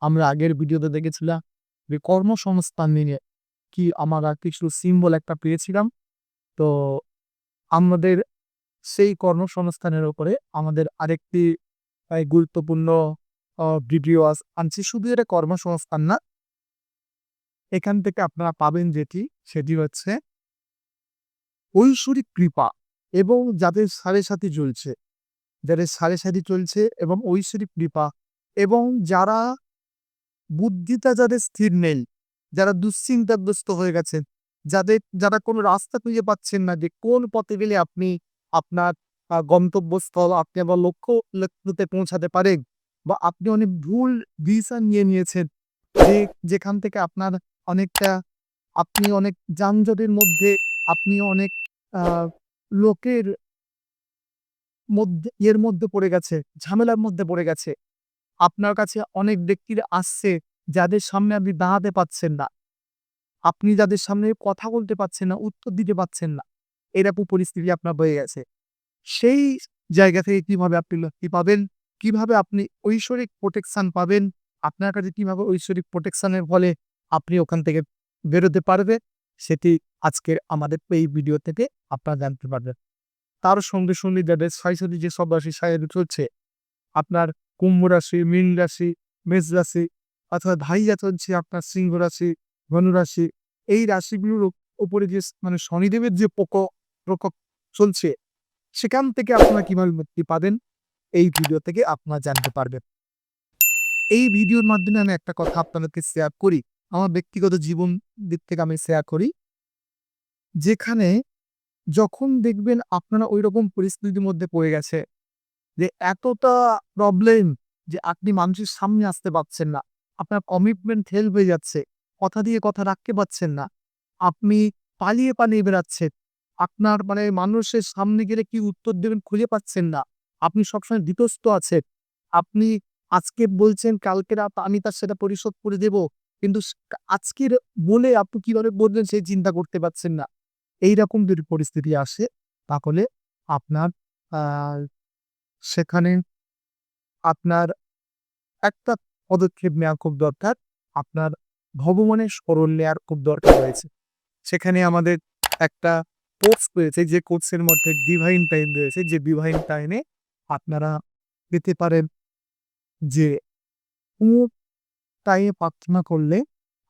আমরা আগের ভিডিওতে দেখেছিলাম যে কর্মসংস্থান নিয়ে আমরা কিছু সিম্বল একটা পেয়েছিলাম। তো আমাদের সেই কর্মসংস্থানের উপরে আমাদের আরেকটি গুরুত্বপূর্ণ ভিডিও আনছি। শুধু এটা কর্মসংস্থান না, এখান থেকে আপনারা পাবেন সেটি হচ্ছে ঐশ্বরিক কৃপা এবং যাদের সাড়ে সাথী চলছে, এবং ঐশ্বরিক কৃপা এবং যারা বুদ্ধিটা যাদের স্থির নেই, যারা দুশ্চিন্তাগ্রস্ত হয়ে গেছেন, যারা কোনো রাস্তা খুঁজে পাচ্ছেন না যে কোন পথে গেলে আপনি আপনার গন্তব্যস্থল, আপনি আবার লক্ষ্যতে পৌঁছাতে পারেন, বা আপনি অনেক ভুল ডিসিশন নিয়েছেন, যেখান থেকে আপনার অনেকটা আপনি অনেক যানজটের মধ্যে, আপনি অনেক আ লোকের মধ্যে পড়ে গেছে, ঝামেলার মধ্যে পড়ে গেছে। আপনার কাছে অনেক ব্যক্তিরা আসছে, যাদের সামনে আপনি দাঁড়াতে পারছেন না। আপনি যাদের সামনে কথা বলতে পারছেন না, উত্তর দিতে পারছেন না। এরকম পরিস্থিতি আপনার হয়ে গেছে। সেই জায়গা থেকে কিভাবে আপনি মুক্তি পাবেন? কিভাবে আপনি ঐশ্বরিক প্রোটেকশন পাবেন? আপনার কাছে কিভাবে ঐশ্বরিক প্রোটেকশন এর ফলে আপনি ওখান থেকে বেরোতে পারবেন? সেটি আজকের আমাদের এই ভিডিও থেকে আপনারা জানতে পারবেন। তার সঙ্গে যাদের ছয়সাথী যেসব রাশি সাড়ে চলছে, আপনার কুম্ভ রাশি, মীন রাশি, মেষ রাশি, অথবা ধাইয়া চলছে আপনার সিংহ রাশি, ধনু রাশি, এই রাশিগুলোর উপরে যে শনিদেবের যে প্রকোপ চলছে, সেখান থেকে আপনারা কিভাবে মুক্তি পাবেন, এই ভিডিও থেকে আপনারা জানতে পারবেন। এই ভিডিওর মাধ্যমে আমি একটা কথা আপনাদেরকে শেয়ার করি। আমার ব্যক্তিগত জীবন দিক থেকে আমি শেয়ার করি। যেখানে যখন দেখবেন আপনারা ঐরকম পরিস্থিতির মধ্যে পড়ে গেছে যে এতটা প্রবলেম যে আপনি মানুষের সামনে আসতে পারছেন না। আপনার কমিটমেন্ট ফেল হয়ে যাচ্ছে। কথা দিয়ে কথা রাখতে পারছেন না। আপনি পালিয়ে বেড়াচ্ছেন। আপনার মানুষের সামনে গেলে কি উত্তর দেবেন খুঁজে পাচ্ছেন না। আপনি সবসময় বিতস্ত আছেন। আপনি আজকে বলছেন কালকে রাত আমি তার সেটা পরিশোধ করে দেব। কিন্তু আজকের বলে আপনি কিভাবে বলবেন সেই চিন্তা করতে পারছেন না। এইরকম যদি পরিস্থিতি আসে, তাহলে আপনার আ সেখানে আপনার একটা পদক্ষেপ নেওয়া খুব দরকার। আপনার ভগবানের শরণ নেয়ার খুব দরকার রয়েছে। সেখানে আমাদের একটা কোর্স রয়েছে, যে কোর্সের মধ্যে ডিভাইন টাইম রয়েছে। যে ডিভাইন টাইমে আপনারা পেতে পারেন যে কোন টাইমে প্রার্থনা করলে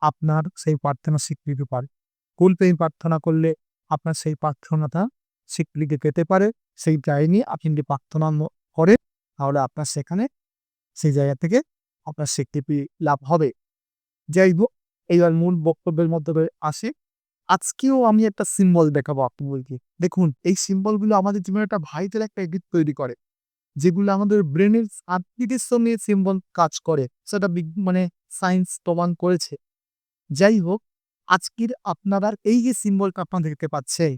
আপনার সেই প্রার্থনা স্বীকৃতি পায়। কোন টাইমে প্রার্থনা করলে আপনার সেই প্রার্থনাটা স্বীকৃতি পেতে পারে। সেই টাইমে আপনি যদি প্রার্থনা করেন, তাহলে আপনার সেখানে সেই জায়গা থেকে আপনার স্বীকৃতি লাভ হবে। যাই হোক, এইবার মূল বক্তব্যের মধ্যে আসি। আজকেও আমি একটা সিম্বল দেখাবো আপনাদেরকে। দেখুন, এই সিম্বলগুলো আমাদের জীবনে একটা ভাইটাল একটা ইঙ্গিত তৈরি করে। যেগুলো আমাদের ব্রেনের সার্কিটের সঙ্গে সিম্বল কাজ করে। সেটা সায়েন্স প্রমাণ করেছে। যাই হোক, আজকের আপনারা এই যে সিম্বলটা আপনারা দেখতে পাচ্ছেন,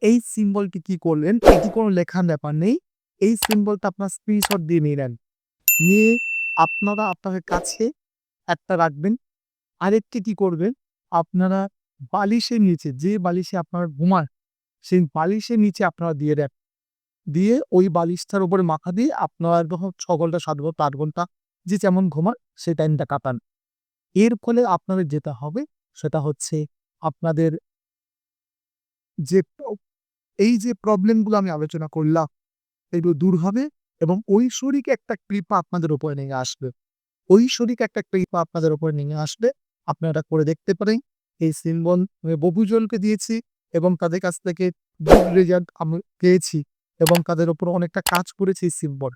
এই সিম্বলটি কি করলেন? এটি কোনো লেখার ব্যাপার নেই। এই সিম্বলটা আপনার স্ক্রিনশট দিয়ে নিলেন। নিয়ে আপনারা আপনাদের কাছে একটা রাখবেন। আরেকটি কি করবেন? আপনারা বালিশের নিচে, যে বালিশে আপনারা ঘুমান, সেই বালিশের নিচে আপনারা দিয়ে দেন। দিয়ে ওই বালিশটার উপরে মাথা দিয়ে আপনারা যখন ৬ ঘন্টা, ৭ ঘন্টা, ৮ ঘন্টা যে যেমন ঘুমান, সেই টাইমটা কাটান। এর ফলে আপনাদের যেটা হবে সেটা হচ্ছে আপনাদের যে এই যে প্রবলেমগুলো আমি আলোচনা করলাম, এগুলো দূর হবে এবং ঐশ্বরিক একটা কৃপা আপনাদের উপরে নেমে আসবে। ঐশ্বরিক একটা কৃপা আপনাদের উপরে নেমে আসবে। আপনারা এটা করে দেখতে পারেন। এই সিম্বল আমি বহুজনকে দিয়েছি এবং তাদের কাছ থেকে গুড রেজাল্ট আমি পেয়েছি এবং তাদের উপর অনেকটা কাজ করেছে এই সিম্বল।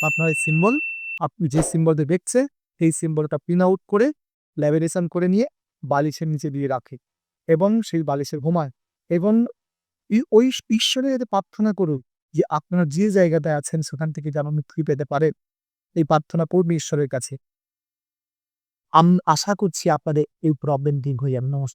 আপনার এই সিম্বল, আপনি যে সিম্বলটা দেখছেন, এই সিম্বলটা প্রিন্ট আউট করে ল্যামিনেশন করে নিয়ে বালিশের নিচে দিয়ে রাখে এবং সেই বালিশে ঘুমায় এবং ওই ঈশ্বরের কাছে প্রার্থনা করুন যে আপনারা যে জায়গাটায় আছেন সেখান থেকে যেন মুক্তি পেতে পারেন। এই প্রার্থনা করুন ঈশ্বরের কাছে। আশা করছি আপনাদের এই প্রবলেম ঠিক হয়ে যাবে। নমস্কার।